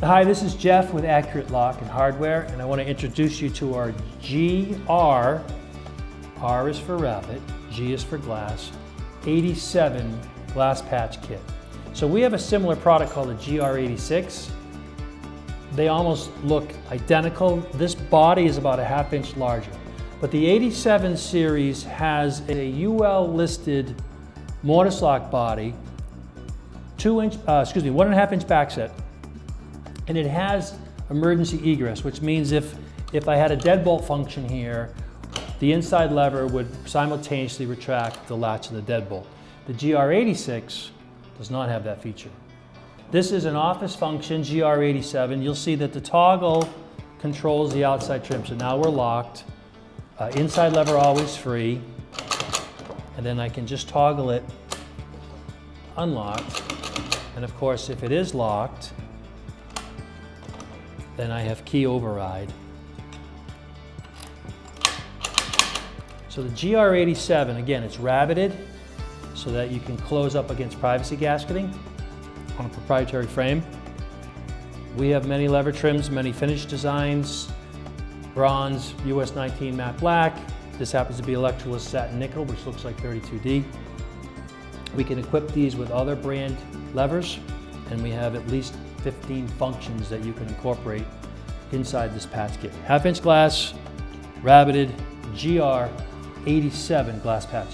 Hi, this is Jeff with Accurate Lock and Hardware, and I want to introduce you to our GR, R is for rabbit, G is for glass, 87 glass patch kit. So we have a similar product called a GR86. They almost look identical. This body is about a ½ inch larger. But the 87 series has a UL listed mortise lock body, 1½ inch backset, and it has emergency egress, which means if I had a deadbolt function here, the inside lever would simultaneously retract the latch of the deadbolt. The GR86 does not have that feature. This is an office function, GR87. You'll see that the toggle controls the outside trim. So now we're locked. Inside lever always free. And then I can just toggle it unlocked. And of course, if it is locked, then I have key override. So the GR87, again, it's rabbeted so that you can close up against privacy gasketing on a proprietary frame. We have many lever trims, many finish designs, bronze, US19 matte black. This happens to be Electroless Satin Nickel, which looks like 32D. We can equip these with other brand levers, and we have at least 15 functions that you can incorporate inside this patch kit. ½ inch glass, rabbeted, GR87 glass patch.